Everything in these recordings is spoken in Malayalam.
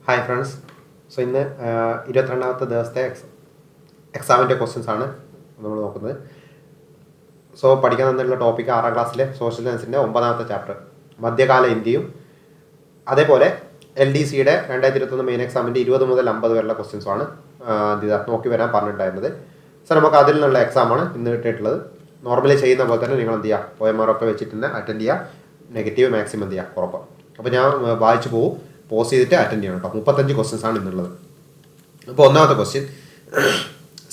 Hi friends. സോ ഇന്ന് 22ാമത്തെ ദിവസത്തെ എക്സാമിൻ്റെ ക്വസ്റ്റ്യൻസ് ആണ് നമ്മൾ നോക്കുന്നത്. സോ പഠിക്കാൻ തന്നിട്ടുള്ള ടോപ്പിക് 6ാം ക്ലാസ്സിലെ സോഷ്യൽ സയൻസിൻ്റെ 9ാമത്തെ ചാപ്റ്റർ മധ്യകാല ഇന്ത്യയും, അതേപോലെ LDCയുടെ 2021 മെയിൻ എക്സാമിൻ്റെ 20 മുതൽ 50 വരെയുള്ള ക്വസ്റ്റ്യൻസുമാണ് നോക്കി വരാൻ പറഞ്ഞിട്ടുണ്ടായിരുന്നത്. സോ നമുക്ക് അതിൽ നിന്നുള്ള എക്സാമാണ് ഇന്ന് കിട്ടിയിട്ടുള്ളത്. നോർമലി ചെയ്യുന്ന പോലെ തന്നെ നിങ്ങൾ എന്ത് ചെയ്യുക, OMR ഒക്കെ വെച്ചിട്ട് തന്നെ അറ്റൻഡ് ചെയ്യുക. നെഗറ്റീവ് മാക്സിമം എന്ത് ചെയ്യുക, ഉറപ്പ്. അപ്പോൾ ഞാൻ വായിച്ചു പോകും, പോസ് ചെയ്തിട്ട് അറ്റൻഡ് ചെയ്യണം കേട്ടോ. 35 ക്വസ്റ്റ്യൻസ് ആണ് ഇന്നുള്ളത്. അപ്പോൾ ഒന്നാമത്തെ ക്വസ്റ്റ്യൻ,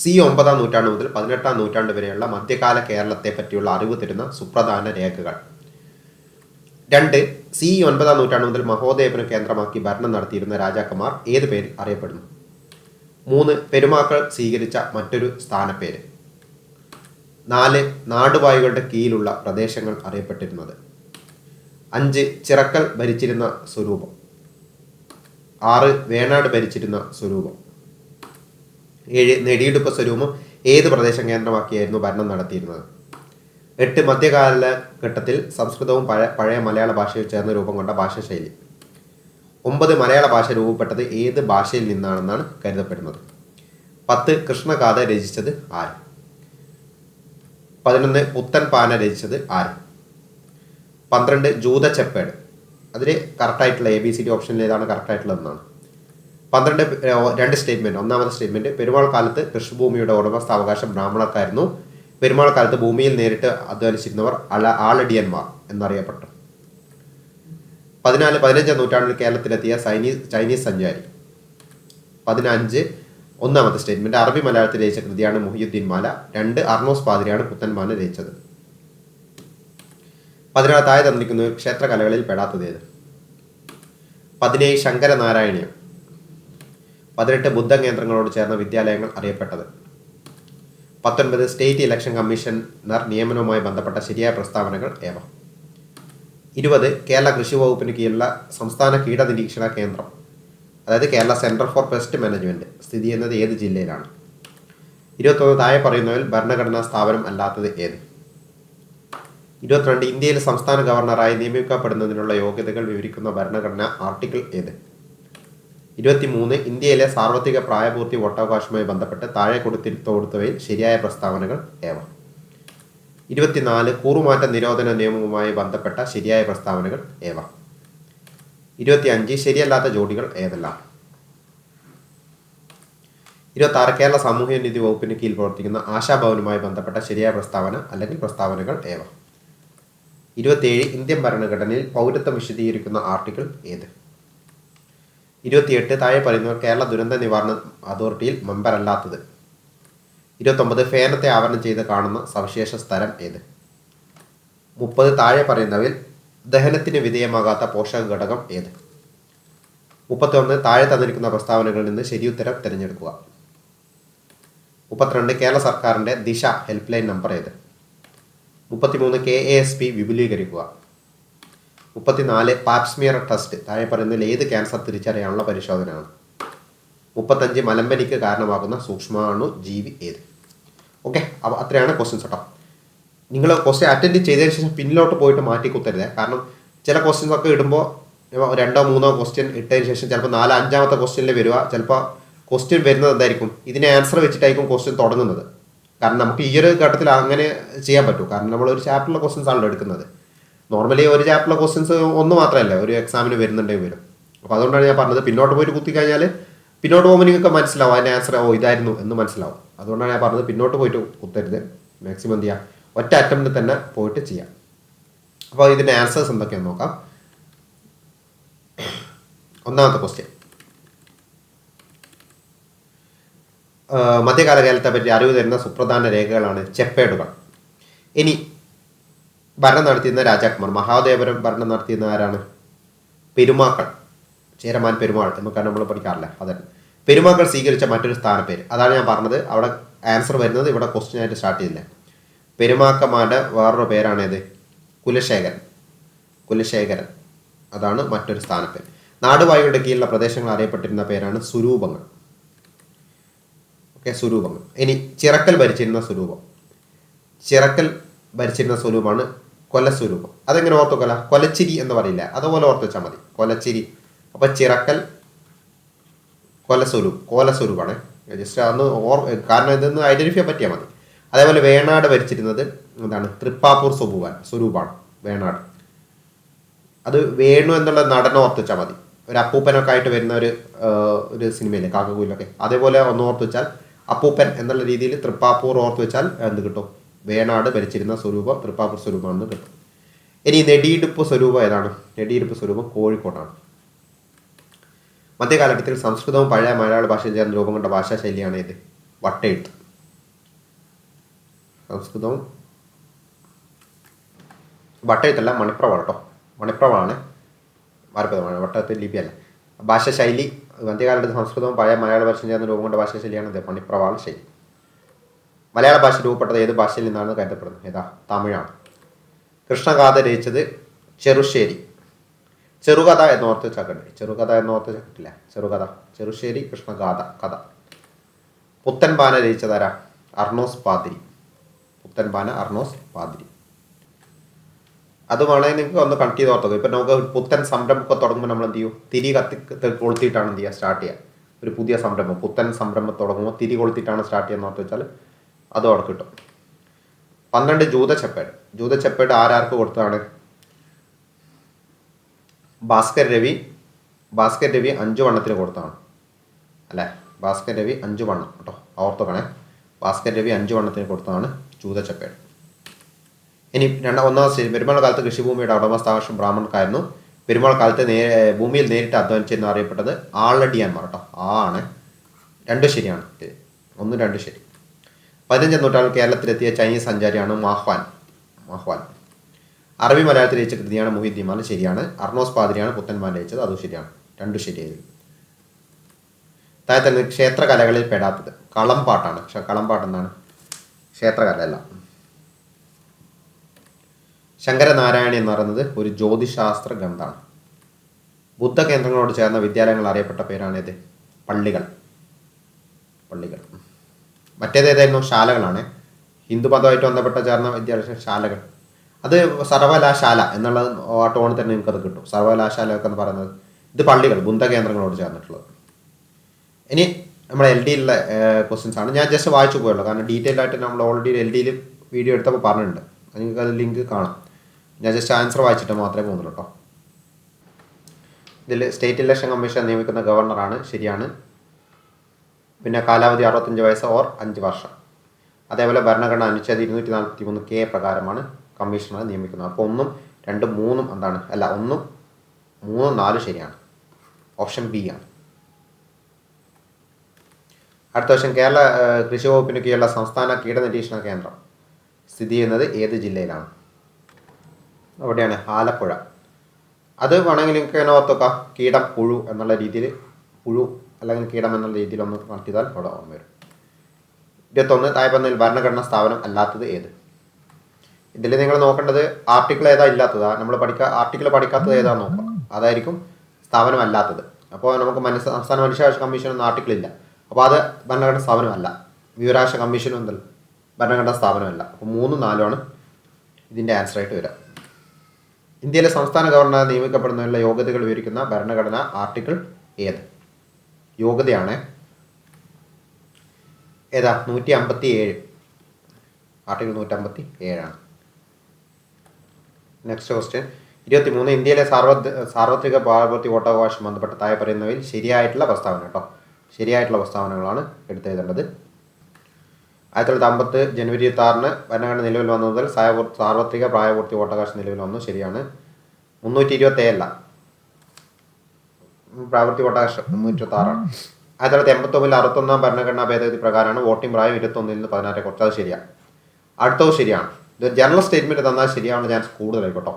C 9ാം നൂറ്റാണ്ട് മുതൽ 18ാം നൂറ്റാണ്ട് വരെയുള്ള മധ്യകാല കേരളത്തെ പറ്റിയുള്ള അറിവ് തരുന്ന സുപ്രധാന രേഖകൾ. 2, C 9ാം നൂറ്റാണ്ട് മുതൽ മഹോദയപുരം കേന്ദ്രമാക്കി ഭരണം നടത്തിയിരുന്ന രാജാക്കന്മാർ ഏത് പേരിൽ അറിയപ്പെടുന്നു? 3, പെരുമാക്കൾ സ്വീകരിച്ച മറ്റൊരു സ്ഥാനപ്പേര്. 4, നാടുവാഴികളുടെ കീഴിലുള്ള പ്രദേശങ്ങൾ അറിയപ്പെട്ടിരുന്നത്. 5, ചിറക്കൽ ഭരിച്ചിരുന്ന സ്വരൂപം. 6, വേണാട് ഭരിച്ചിരുന്ന സ്വരൂപം. 7, നെടിയെടുപ്പ് സ്വരൂപം ഏത് പ്രദേശം കേന്ദ്രമാക്കിയായിരുന്നു ഭരണം നടത്തിയിരുന്നത്? 8, മധ്യകാലഘട്ടത്തിൽ സംസ്കൃതവും പഴയ മലയാള ഭാഷയിൽ ചേർന്ന് രൂപം കൊണ്ട ഭാഷാശൈലി. 9, മലയാള ഭാഷ രൂപപ്പെട്ടത് ഏത് ഭാഷയിൽ നിന്നാണെന്നാണ് കരുതപ്പെടുന്നത്? 10, കൃഷ്ണഗാഥ രചിച്ചത് ആര്? 11, പുത്തൻ പാന രചിച്ചത് ആര്? 12, ജൂതച്ചപ്പേട്. അതിൽ കറക്റ്റായിട്ടുള്ള ABCD ഓപ്ഷനിൽ ഏതാണ് കറക്റ്റായിട്ടുള്ളതെന്നാണ്. 12, 2 സ്റ്റേറ്റ്മെൻറ്റ്. ഒന്നാമത്തെ സ്റ്റേറ്റ്മെൻറ്റ്, പെരുമാൾ കാലത്ത് കൃഷിഭൂമിയുടെ ഉടമസ്ഥാവകാശം ബ്രാഹ്മണർക്കായിരുന്നു. പെരുമാൾ കാലത്ത് ഭൂമിയിൽ നേരിട്ട് അധ്വാനിച്ചിരുന്നവർ ആളടിയന്മാർ എന്നറിയപ്പെട്ടു. 14, 15ാം നൂറ്റാണ്ടിൽ കേരളത്തിലെത്തിയ ചൈനീസ് സഞ്ചാരി. 15, ഒന്നാമത്തെ സ്റ്റേറ്റ്മെൻറ്റ്, അറബി മലയാളത്തിൽ രചിച്ച കൃതിയാണ് മുഹിയുദ്ദീൻ മാല. 2, അർണോസ് പാതിരിയാണ് പുത്തൻമാന രചിച്ചത്. 16, താഴെ തന്നിരിക്കുന്ന ക്ഷേത്രകലകളിൽ പെടാത്തത് ഏത്? 17, ശങ്കരനാരായണീയം. 18, ബുദ്ധകേന്ദ്രങ്ങളോട് ചേർന്ന വിദ്യാലയങ്ങൾ അറിയപ്പെട്ടത്. 19, സ്റ്റേറ്റ് ഇലക്ഷൻ കമ്മീഷണർ നിയമനവുമായി ബന്ധപ്പെട്ട ശരിയായ പ്രസ്താവനകൾ ഏവ? 20, കേരള കൃഷി വകുപ്പിന് കീഴിലുള്ള സംസ്ഥാന കീട നിരീക്ഷണ കേന്ദ്രം, അതായത് Kerala centre for pest management, സ്ഥിതി ചെയ്യുന്നത് ഏത് ജില്ലയിലാണ്? 21, താഴെ പറയുന്നവയിൽ ഭരണഘടനാ സ്ഥാപനം അല്ലാത്തത് ഏത്? 22, ഇന്ത്യയിലെ സംസ്ഥാന ഗവർണറായി നിയമിക്കപ്പെടുന്നതിനുള്ള യോഗ്യതകൾ വിവരിക്കുന്ന ഭരണഘടന ആർട്ടിക്കിൾ ഏത്? 23, ഇന്ത്യയിലെ സാർവത്രിക പ്രായപൂർത്തി വോട്ടവകാശവുമായി ബന്ധപ്പെട്ട് താഴെ കൊടുത്തവയിൽ ശരിയായ പ്രസ്താവനകൾ ഏവ? 24, കൂറുമാറ്റ നിരോധന നിയമവുമായി ബന്ധപ്പെട്ട ശരിയായ പ്രസ്താവനകൾ ഏവ? 25, ശരിയല്ലാത്ത ജോഡികൾ ഏതെല്ലാം? 26, കേരള സാമൂഹ്യനീതി വകുപ്പിന് കീഴിൽ പ്രവർത്തിക്കുന്ന ആശാഭവനുമായി ബന്ധപ്പെട്ട ശരിയായ പ്രസ്താവന അല്ലെങ്കിൽ പ്രസ്താവനകൾ ഏവ? 27, ഇന്ത്യൻ ഭരണഘടനയിൽ പൗരത്വം വിശദീകരിക്കുന്ന ആർട്ടിക്കിൾ ഏത്? 28, താഴെ പറയുന്നവർ കേരള ദുരന്ത നിവാരണ അതോറിറ്റിയിൽ മെമ്പറല്ലാത്തത്. 29, ഫേനത്തെ ആവരണം ചെയ്ത് കാണുന്ന സവിശേഷ സ്ഥലം ഏത്? 30, താഴെ പറയുന്നവയിൽ ദഹനത്തിന് വിധേയമാകാത്ത പോഷക ഘടകം ഏത്? 31, താഴെ തന്നിരിക്കുന്ന പ്രസ്താവനകളിൽ നിന്ന് ശരിയുത്തരം തിരഞ്ഞെടുക്കുക. 32, കേരള സർക്കാരിൻ്റെ ദിശ ഹെൽപ്പ് ലൈൻ നമ്പർ ഏത്? 33, KASP വിപുലീകരിക്കുക. 34, പാപ്സ്മിയർ ടെസ്റ്റ് താഴെ പറയുന്നതിൽ ഏത് ക്യാൻസർ തിരിച്ചറിയാനുള്ള പരിശോധനയാണ്? 35, മലമ്പനിക്ക് കാരണമാകുന്ന സൂക്ഷ്മാണു ജീവി ഏത്? ഓക്കെ, അപ്പോൾ അത്രയാണ് ക്വസ്റ്റ്യൻസ് കേട്ടോ. നിങ്ങൾ ക്വസ്റ്റ്യൻ അറ്റൻഡ് ചെയ്തതിന് ശേഷം പിന്നിലോട്ട് പോയിട്ട് മാറ്റി കുത്തരുത്. കാരണം ചില ക്വസ്റ്റ്യൻസ് ഒക്കെ ഇടുമ്പോൾ 2 3 ക്വസ്റ്റ്യൻ ഇട്ടതിന് ശേഷം ചിലപ്പോൾ 4 5ാമത്തെ ക്വസ്റ്റ്യനിൽ വരിക. ചിലപ്പോൾ ക്വസ്റ്റ്യൻ വരുന്നത് എന്തായിരിക്കും, ഇതിനെ ആൻസർ വെച്ചിട്ടായിരിക്കും ക്വസ്റ്റ്യൻ തുടങ്ങുന്നത്. കാരണം നമുക്ക് ഈ ഒരു ഘട്ടത്തിൽ അങ്ങനെ ചെയ്യാൻ പറ്റും. കാരണം നമ്മൾ ഒരു ചാപ്റ്ററിലെ ക്വസ്റ്റ്യൻസ് ആണല്ലോ എടുക്കുന്നത്. നോർമലി ഒരു ചാപ്റ്ററിലെ ക്വസ്റ്റ്യൻസ് ഒന്ന് മാത്രമല്ല ഒരു എക്സാമിന് വരുന്നുണ്ടെങ്കിൽ വരും. അപ്പോൾ അതുകൊണ്ടാണ് ഞാൻ പറഞ്ഞത്, പിന്നോട്ട് പോയിട്ട് കുത്തിക്കഴിഞ്ഞാൽ പിന്നോട്ട് പോകുമ്പോൾ നിങ്ങൾക്ക് മനസ്സിലാവും അതിൻ്റെ ആൻസർ ഇതായിരുന്നു എന്ന് മനസ്സിലാവും. അതുകൊണ്ടാണ് ഞാൻ പറഞ്ഞത് പിന്നോട്ട് പോയിട്ട് കുത്തരുത്. മാക്സിമം എന്ത് ചെയ്യുക, ഒറ്റ അറ്റംപ്റ്റ് തന്നെ പോയിട്ട് ചെയ്യാം. അപ്പോൾ ഇതിൻ്റെ ആൻസേഴ്സ് എന്തൊക്കെയാണെന്ന് നോക്കാം. ഒന്നാമത്തെ ക്വസ്റ്റ്യൻ, മധ്യകാല കേരളത്തെ പറ്റി അറിവ് തരുന്ന സുപ്രധാന രേഖകളാണ് ചെപ്പേടുകൾ. ഇനി ഭരണം നടത്തിയിരുന്ന രാജാക്കന്മാർ, മഹാദേവപുരം ഭരണം നടത്തിയിരുന്ന ആരാണ്? പെരുമാക്കൾ, ചേരമാൻ പെരുമാൾ എന്നൊക്കെ നമ്മൾ പഠിക്കാറില്ല. അതന്നെ പെരുമാക്കൾ സ്വീകരിച്ച മറ്റൊരു സ്ഥാനപ്പേര്. അതാണ് ഞാൻ പറഞ്ഞത്, അവിടെ ആൻസർ വരുന്നത് ഇവിടെ ക്വസ്റ്റ്യൻ ആയിട്ട് സ്റ്റാർട്ട് ചെയ്തില്ല. പെരുമാക്കന്മാരുടെ വേറൊരു പേരാണേത്? കുലശേഖരൻ. അതാണ് മറ്റൊരു സ്ഥാനപ്പേര്. നാടുവാഴികളുടെ കീഴിലുള്ള പ്രദേശങ്ങൾ അറിയപ്പെട്ടിരുന്ന പേരാണ് സ്വരൂപങ്ങൾ. ഓക്കെ, സ്വരൂപങ്ങൾ. ഇനി ചിറക്കൽ ഭരിച്ചിരുന്ന സ്വരൂപമാണ് കൊലസ്വരൂപം. അതെങ്ങനെ ഓർത്തുകൊല? കൊലച്ചിരി എന്ന് പറയില്ല, അതുപോലെ ഓർത്ത് വെച്ചാൽ മതി. കൊലച്ചിരി. അപ്പോൾ ചിറക്കൽ കോലസ്വരൂപാണ്. ജസ്റ്റ് അന്ന് കാരണം ഇതൊന്ന് ഐഡന്റിഫൈ പറ്റിയാൽ മതി. അതേപോലെ വേണാട് ഭരിച്ചിരുന്നത് എന്താണ്? തൃപ്പാപ്പൂർ സ്വരൂപാണ് വേണാട്. അത് വേണു എന്നുള്ള നടനെ ഓർത്ത് വെച്ചാൽ മതി. ഒരു അപ്പൂപ്പനൊക്കെ ആയിട്ട് വരുന്ന ഒരു സിനിമയില്ലേ കാക്കക്കുയിലൊക്കെ, അതേപോലെ ഒന്ന് ഓർത്ത് വെച്ചാൽ അപ്പൂപ്പൻ എന്നുള്ള രീതിയിൽ തൃപ്പാപ്പൂർ ഓർത്ത് വെച്ചാൽ എന്ത് കിട്ടും? വേണാട് ഭരിച്ചിരുന്ന സ്വരൂപം തൃപ്പാപ്പൂർ സ്വരൂപമാണെന്ന് കിട്ടും. ഇനി നെടിയിടുപ്പ് സ്വരൂപം ഏതാണ്? നെടിയിടുപ്പ് സ്വരൂപം കോഴിക്കോട്ടാണ്. മധ്യകാലഘട്ടത്തിൽ സംസ്കൃതവും പഴയ മലയാള ഭാഷയിൽ ചേർന്ന് രൂപം കൊണ്ട ഭാഷാ ശൈലിയാണ് ഇത് വട്ടെഴുത്ത്. സംസ്കൃതവും വട്ടെഴുത്തല്ല, മണിപ്രവാളം കേട്ടോ. മണിപ്രവാളാണ് ഭാരതമാണ്, വട്ടത്തിൽ ലിപിയല്ല. ഭാഷാ ശൈലി മധ്യകാലത്ത് സംസ്കൃതവും പഴയ മലയാള ഭാഷയിൽ ചേർന്ന് രൂപം കൊണ്ട ഭാഷാ ശൈലിയാണ് ഇത് മണിപ്രവാള ശൈലി. മലയാള ഭാഷ രൂപപ്പെട്ടത് ഏത് ഭാഷയിൽ നിന്നാണ് കരുതപ്പെടുന്നത്? ഏതാ? തമിഴാണ്. കൃഷ്ണഗാഥ രചിച്ചത് ചെറുശ്ശേരി. ചെറുകഥ എന്നോർത്ത് ചക്കണ്ട്. ചെറുകഥ എന്നോർത്ത് ചക്കിട്ടില്ല. ചെറുശ്ശേരി കൃഷ്ണഗാഥ കഥ. പുത്തൻപാന രചിച്ചതാരാ? അർണോസ് പാതിരി. അത് വേണമെങ്കിൽ നിങ്ങൾക്ക് ഒന്ന് കണക്ട് ചെയ്ത് ഓർത്തത്. ഇപ്പം നമുക്ക് പുത്തൻ സംരംഭമൊക്കെ തുടങ്ങുമ്പോൾ നമ്മൾ എന്ത് ചെയ്യും? തിരി കൊളുത്തിയിട്ടാണ് എന്ത് ചെയ്യുക? സ്റ്റാർട്ട് ചെയ്യുക. ഒരു പുതിയ സംരംഭം, പുത്തൻ സംരംഭം തുടങ്ങുമ്പോൾ തിരി കൊളുത്തിയിട്ടാണ് സ്റ്റാർട്ട് ചെയ്യുന്നത് ഓർത്ത് വെച്ചാൽ അത് അവിടെ കിട്ടും. 12 ജൂതച്ചപ്പേട് ആരാർക്ക് കൊടുത്തതാണ്? ഭാസ്കർ രവി 5 വണ്ണത്തിന് കൊടുത്തതാണ് അല്ലേ? ഭാസ്കർ രവി 5 വണ്ണം കേട്ടോ, ഓർത്തോക്കണേ. ഭാസ്കർ രവി 5 വണ്ണത്തിന് കൊടുത്തതാണ് ജൂതച്ചപ്പേട്. ഇനി ഒന്നാം സ്റ്റേജ്, പെരുമാൾ കാലത്ത് കൃഷിഭൂമിയുടെ ഉടമസ്ഥാവകാശം ബ്രാഹ്മണർക്കായിരുന്നു. പെരുമാൾ കാലത്ത് ഭൂമിയിൽ നേരിട്ട് അധ്വാനിച്ചെന്ന് അറിയപ്പെട്ടത് ആളടിയാന്മാർ കേട്ടോ. ആണ് 2 ശരിയാണ്. 1, 2 ശരി. 15ാം നൂറ്റാണ്ടിൽ കേരളത്തിലെത്തിയ ചൈനീസ് സഞ്ചാരിയാണ് മാഹ്വാൻ. അറബി മലയാളത്തിൽ രചിച്ച കൃതിയാണ് മുഹിദ്ദീൻ. ശരിയാണ്. അർണോസ് പാതിരിയാണ് പുത്തൻപാന രചിച്ചത്. അതും ശരിയാണ്. 2 ശരിയായത്. താഴെ തന്നെ ക്ഷേത്രകലകളിൽ പെടാത്തത് കളംപാട്ടാണ്. പക്ഷെ കളംപാട്ട് എന്താണ്? ക്ഷേത്രകലയല്ല. ശങ്കരനാരായണി എന്ന് പറയുന്നത് ഒരു ജ്യോതിശാസ്ത്ര ഗ്രന്ഥമാണ്. ബുദ്ധകേന്ദ്രങ്ങളോട് ചേർന്ന വിദ്യാലയങ്ങൾ അറിയപ്പെട്ട പേരാണിത് പള്ളികൾ. മറ്റേതേതായിരുന്നു? ശാലകളാണ്. ഹിന്ദുമതമായിട്ട് ബന്ധപ്പെട്ട ചേർന്ന വിദ്യാലയ ശാലകൾ. അത് സർവകലാശാല എന്നുള്ള ടോണിൽ തന്നെ നിങ്ങൾക്കത് കിട്ടും. സർവകലാശാല ഒക്കെ എന്ന് പറയുന്നത് ഇത് പള്ളികൾ, ബുദ്ധകേന്ദ്രങ്ങളോട് ചേർന്നിട്ടുള്ളത്. ഇനി നമ്മൾ LD-യിലുള്ള ക്വസ്റ്റ്യൻസ് ആണ്. ഞാൻ ജസ്റ്റ് വായിച്ചു പോയുള്ളൂ, കാരണം ഡീറ്റെയിൽ ആയിട്ട് നമ്മൾ ഓൾറെഡി LD-യിൽ വീഡിയോ എടുത്തപ്പോൾ പറഞ്ഞിട്ടുണ്ട്. നിങ്ങൾക്ക് അത് ലിങ്ക് കാണാം. ഞാൻ ജസ്റ്റ് ആൻസർ വായിച്ചിട്ട് മാത്രമേ പോകുന്നുള്ളൂ കേട്ടോ. ഇതിൽ സ്റ്റേറ്റ് ഇലക്ഷൻ കമ്മീഷൻ നിയമിക്കുന്ന ഗവർണറാണ്. ശരിയാണ്. പിന്നെ കാലാവധി 65 വയസ്സ് ഓർ 5 വർഷം. അതേപോലെ ഭരണഘടന അനുച്ഛേദം 243K പ്രകാരമാണ് കമ്മീഷണറെ നിയമിക്കുന്നത്. അപ്പോൾ 1, 2, 3 എന്താണ്? അല്ല, 1, 3, 4 ശരിയാണ്. ഓപ്ഷൻ ബി ആണ്. അടുത്ത വർഷം കേരള കൃഷി വകുപ്പിന് കീഴിലുള്ള സംസ്ഥാന കീടനിരീക്ഷണ കേന്ദ്രം സ്ഥിതി ചെയ്യുന്നത് ഏത് ജില്ലയിലാണ്? അവിടെയാണ് ആലപ്പുഴ. അത് വേണമെങ്കിൽ നിങ്ങൾക്ക് എങ്ങനെ ഓർത്തോക്കാം? കീടം, പുഴു എന്നുള്ള രീതിയിൽ, പുഴു അല്ലെങ്കിൽ കീടം എന്നുള്ള രീതിയിൽ ഒന്ന് നടത്തിയാൽ അവിടെ ഓർമ്മ വരും. 21 തായ്പന്നയിൽ ഭരണഘടനാ സ്ഥാപനം അല്ലാത്തത് ഏത്? ഇതിൽ നിങ്ങൾ നോക്കേണ്ടത് ആർട്ടിക്കിൾ ഏതാ ഇല്ലാത്തതാ. നമ്മൾ ആർട്ടിക്കിൾ പഠിക്കാത്തത് ഏതാ നോക്കാം. അതായിരിക്കും സ്ഥാപനം അല്ലാത്തത്. അപ്പോൾ നമുക്ക് സംസ്ഥാന മനുഷ്യാവകാശ കമ്മീഷൻ ഒന്നും ആർട്ടിക്കിൾ ഇല്ല. അപ്പോൾ അത് ഭരണഘടനാ സ്ഥാപനമല്ല. വിവരാവകാശ കമ്മീഷനും എന്തല്ല ഭരണഘടനാ സ്ഥാപനമല്ല. അപ്പോൾ 3, 4 ആണ് ഇതിൻ്റെ ആൻസറായിട്ട് വരിക. ഇന്ത്യയിലെ സംസ്ഥാന ഗവർണർ നിയമിക്കപ്പെടുന്നതിനുള്ള യോഗ്യതകൾ വിവരിക്കുന്ന ഭരണഘടന ആർട്ടിക്കിൾ ഏത്? യോഗ്യതയാണ് ഏതാ? 157. ആർട്ടിക്കിൾ 157 ആണ്. Next question 23. ഇന്ത്യയിലെ സാർവത്രിക പൗരത്വ വോട്ടവകാശം ബന്ധപ്പെട്ട താഴെ പറയുന്നവയിൽ ശരിയായിട്ടുള്ള പ്രസ്താവന കേട്ടോ. ശരിയായിട്ടുള്ള പ്രസ്താവനകളാണ് എടുത്തെഴുതേണ്ടത്. 1950 ജനുവരി 26 ഭരണഘടന നിലവിൽ വന്ന മുതൽ സാർവത്രിക പ്രായപൂർത്തി വോട്ടവകാശം നിലവിൽ വന്നു. ശരിയാണ്. 327 അല്ല, പ്രായപൂർത്തി വോട്ടവകാശം 326 ആണ്. 1989 61 ഭരണഘടനാ ഭേദഗതി പ്രകാരമാണ് വോട്ടിംഗ് പ്രായം 21 നിന്ന് 16 കുറച്ച്. അത് ശരിയാണ്. അടുത്തത് ശരിയാണ്. ഇതൊരു ജനറൽ സ്റ്റേറ്റ്മെൻറ്റ് തന്നാൽ ശരിയാവുന്ന ചാൻസ് കൂടുതലായിക്കോട്ടോ.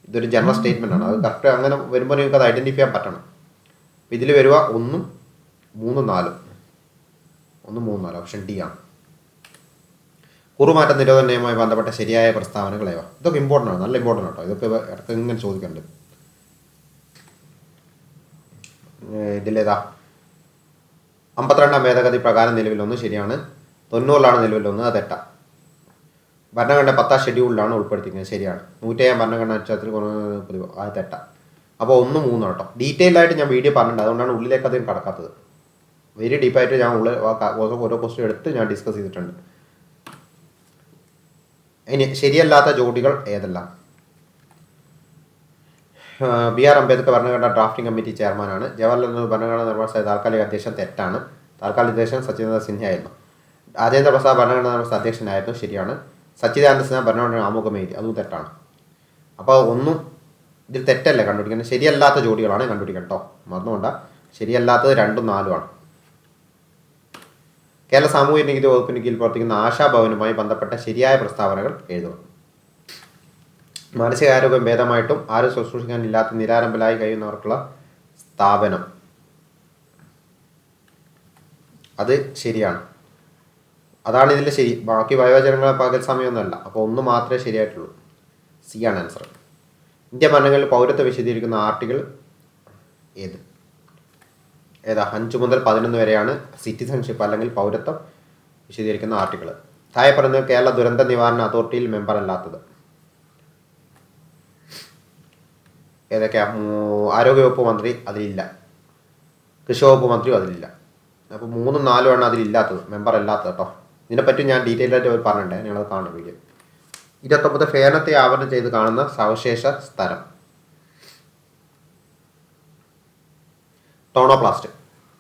ഇതൊരു ജനറൽ സ്റ്റേറ്റ്മെൻ്റ് ആണ്. അത് കറക്റ്റ് അങ്ങനെ വരുമ്പോൾ നിങ്ങൾക്ക് അത് ഐഡൻറ്റിഫൈ ചെയ്യാൻ പറ്റണം. ഇതിൽ വരിക 1, 3, 4. 1, 3, 4 ഓപ്ഷൻ ഡി ആണ്. കുറുമാറ്റ നിരോധനവുമായി ബന്ധപ്പെട്ട ശരിയായ പ്രസ്താവനകൾ ഏവ? ഇതൊക്കെ ഇമ്പോർട്ടൻ്റ് ആണ്, നല്ല ഇമ്പോർട്ടൻ്റ് ആട്ടോ. ഇതൊക്കെ ഇടയ്ക്ക് ഇങ്ങനെ ചോദിക്കുന്നുണ്ട്. ഇതിലേതാ? 52 ഭേദഗതി പ്രകാരം നിലവിൽ വന്നു. ശരിയാണ്. 90 നിലവിൽ വന്നത്. അത് തെറ്റാ. ഭരണഘടന 10 ഷെഡ്യൂളിലാണ് ഉൾപ്പെടുത്തിയിരിക്കുന്നത്. ശരിയാണ്. 107 ഭരണഘടന അനുച്ഛേദത്തിൽ പതിവ്. അത് തെറ്റാ. അപ്പോൾ 1, 3 കേട്ടോ. ഡീറ്റെയിൽ ആയിട്ട് ഞാൻ വീഡിയോ പറഞ്ഞിട്ടുണ്ട്, അതുകൊണ്ടാണ് ഉള്ളിലേക്ക് അധികം കടക്കാത്തത്. വെരി ഡീപ്പായിട്ട് ഞാൻ ഓരോ ക്വസ്റ്റ്യൻ എടുത്ത് ഞാൻ ഡിസ്കസ് ചെയ്തിട്ടുണ്ട്. ഇനി ശരിയല്ലാത്ത ജോഡികൾ ഏതെല്ലാം? BR അംബേദ്കർ ഭരണഘടനാ ഡ്രാഫ്റ്റിംഗ് കമ്മിറ്റി ചെയർമാനാണ്. ജവഹർലാൽ നെഹ്റു ഭരണഘടനാ നിർമ്മാണ താൽക്കാലിക അധ്യക്ഷൻ തെറ്റാണ്. താൽക്കാലിക അധ്യക്ഷൻ സച്ചിദാനന്ദ സിൻഹ ആയിരുന്നു. രാജേന്ദ്ര പ്രസാദ് ഭരണഘടനാ നിർമ്മാണ അധ്യക്ഷനായിരുന്നു, ശരിയാണ്. സച്ചിദാനന്ദ സിൻഹ ഭരണഘടന ആമുഖം എഴുതി, അതും തെറ്റാണ്. അപ്പോൾ ഒന്നും ഇതിൽ തെറ്റല്ലേ കണ്ടുപിടിക്കുന്നത്, ശരിയല്ലാത്ത ജോഡികളാണ് കണ്ടുപിടിക്കണം കേട്ടോ, മറന്നുകൊണ്ട. ശരിയല്ലാത്തത് 2ഉം 4ഉമാണ്. കേരള സാമൂഹ്യ നീതി വകുപ്പിന് കീഴിൽ പ്രവർത്തിക്കുന്ന ആശാഭവനുമായി ബന്ധപ്പെട്ട ശരിയായ പ്രസ്താവനകൾ എഴുതുക. മാനസികാരോഗ്യം ഭേദമായിട്ടും ആരും ശുശ്രൂഷിക്കാനില്ലാത്ത നിരാലംബരായി കഴിയുന്നവർക്കുള്ള സ്ഥാപനം, അത് ശരിയാണ്. അതാണ് ഇതിൽ ശരി. ബാക്കി വയോജനങ്ങളെ പകൽ സമയമൊന്നുമല്ല. അപ്പോൾ 1 മാത്രമേ ശരിയായിട്ടുള്ളൂ. സി ആണ് ആൻസർ. ഇന്ത്യ ഭരണഘടനയിൽ പൗരത്വം വിശദീകരിക്കുന്ന ആർട്ടിക്കിൾ ഏതാ? 5 മുതൽ 11 വരെയാണ് സിറ്റിസൺഷിപ്പ് അല്ലെങ്കിൽ പൗരത്വം വിശദീകരിക്കുന്ന ആർട്ടിക്കിൾ. താഴെ പറയുന്നത് കേരള ദുരന്ത നിവാരണ അതോറിറ്റിയിൽ മെമ്പർ അല്ലാത്തത് ഏതൊക്കെയാ? ആരോഗ്യവകുപ്പ് മന്ത്രി അതിലില്ല, കൃഷി വകുപ്പ് മന്ത്രിയും അതിലില്ല. അപ്പോൾ 3ഉം 4ഉമാണ് അതിലില്ലാത്തത്, മെമ്പർ അല്ലാത്തത് കേട്ടോ. ഇതിനെപ്പറ്റി ഞാൻ ഡീറ്റെയിൽ ആയിട്ട് പറഞ്ഞിട്ടുണ്ട്, ഞങ്ങളത് കാണുന്ന വീഡിയോ. 29 ഫേനത്തെ ആവരണം ചെയ്ത് കാണുന്ന സവിശേഷ സ്ഥലം ടോണോപ്ലാസ്റ്റ്.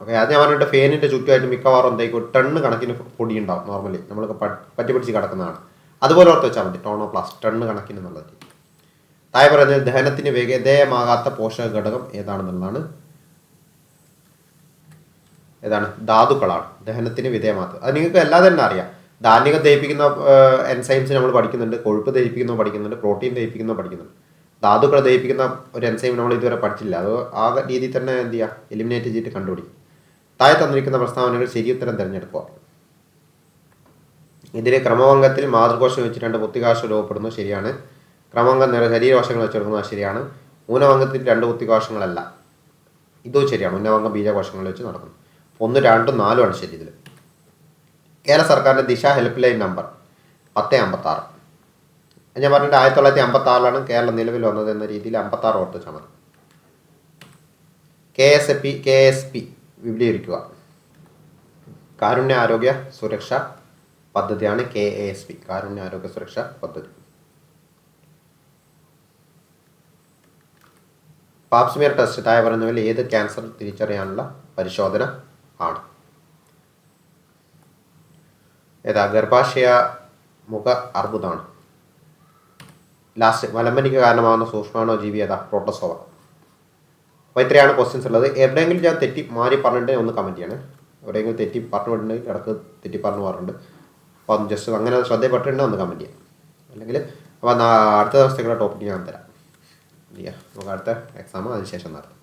ഓക്കെ, അത് ഞാൻ പറഞ്ഞിട്ട് ഫേനിൻ്റെ ചുറ്റുമായിട്ട് മിക്കവാറും എന്തായിരിക്കും ടണ്ണ് കണക്കിന് പൊടി ഉണ്ടാവും. നോർമലി നമ്മൾക്ക് പറ്റി പിടിച്ച് കിടക്കുന്നതാണ്. അതുപോലെ ഓർത്ത് വെച്ചാൽ മതി, ടോണോപ്ലാസ്റ്റ് ടണ്ണ് കണക്കിന് എന്നുള്ളത്. താഴെ പറയുന്നത് ദഹനത്തിന് വിധേയമാകാത്ത പോഷക ഘടകം ഏതാണെന്നുള്ളതാണ്. ധാതുക്കളാണ് ദഹനത്തിന് വിധേയമാകാത്തത്. അത് നിങ്ങൾക്ക് അല്ലാതെ തന്നെ അറിയാം. ധാന്യങ്ങൾ ദഹിപ്പിക്കുന്ന എൻസൈംസ് നമ്മൾ പഠിക്കുന്നുണ്ട്, കൊഴുപ്പ് ദഹിപ്പിക്കുന്നതും പഠിക്കുന്നുണ്ട്, പ്രോട്ടീൻ ദഹിപ്പിക്കുന്നതും പഠിക്കുന്നുണ്ട്. ധാതുക്കൾ ദഹിപ്പിക്കുന്ന ഒരു എൻസൈം നമ്മൾ ഇതുവരെ പഠിച്ചില്ല. അത് ആ രീതിയിൽ തന്നെ എന്ത് ചെയ്യുക, എലിമിനേറ്റ് ചെയ്തിട്ട് കണ്ടുപിടിക്കും. താഴെ തന്നിരിക്കുന്ന പ്രസ്താവനകൾ ശരിയുത്തരം തിരഞ്ഞെടുക്കുക. ഇതിലെ ക്രമവംഗത്തിൽ മാതൃകോശം വെച്ച് 2 പുത്തികാശം രൂപപ്പെടുന്നു, ശരിയാണ്. ക്രമവംഗം ശരീരകോശങ്ങൾ വെച്ചെടുക്കുന്നത് ശരിയാണ്. ഊനവംഗത്തിൽ 2 പുത്തികോശങ്ങളല്ല, ഇതും ശരിയാണ്. ഉന്നവംഗം ബീജകോശങ്ങൾ വെച്ച് നടക്കുന്നു. 1, 2, 4 ശരി. ഇതിൽ കേരള സർക്കാരിൻ്റെ ദിശ ഹെൽപ്പ് ലൈൻ നമ്പർ 1056. ഞാൻ പറഞ്ഞിട്ട് 1956 കേരളം നിലവിൽ വന്നത് എന്ന രീതിയിൽ 56 ഓർത്ത് വെച്ചാൽ മതി. KSP വിപുലീകരിക്കുക. കാരുണ്യ ആരോഗ്യ സുരക്ഷ പദ്ധതിയാണ് KASP, കാരുണ്യ ആരോഗ്യ സുരക്ഷ പദ്ധതി. പാപ്സ്മിയർ ടെസ്റ്റ് താഴെ പറയുന്നതിൽ ഏത് ക്യാൻസർ തിരിച്ചറിയാനുള്ള പരിശോധന ആണ്? ഗർഭാശയ മുഖ അർബുദമാണ്. ലാസ്റ്റ്, മലമ്പനിക്ക് കാരണമാകുന്ന സൂക്ഷ്മാണോ ജീവി പ്രോട്ടോസോവ. അപ്പോൾ ഇത്രയാണ് ക്വസ്റ്റ്യൻസ് ഉള്ളത്. എവിടെയെങ്കിലും ഞാൻ തെറ്റി മാറി പറഞ്ഞിട്ടുണ്ടെങ്കിൽ ഒന്ന് കമൻറ്റ് ചെയ്യണേ. എവിടെയെങ്കിലും തെറ്റി പറഞ്ഞിട്ടുണ്ടെങ്കിൽ ഇടക്ക് തെറ്റി പറഞ്ഞിട്ടുണ്ട്. അപ്പോൾ ഒന്ന് ജസ്റ്റ് അങ്ങനെ ശ്രദ്ധപ്പെട്ടിട്ടുണ്ടെങ്കിൽ ഒന്ന് കമൻറ്റ് ചെയ്യാം. അല്ലെങ്കിൽ അപ്പോൾ അടുത്ത ദിവസത്തേക്കുള്ള ടോപ്പിക്ക് ഞാൻ തരാം. നമുക്ക് അടുത്ത എക്സാം അതിന് ശേഷം നടത്താം.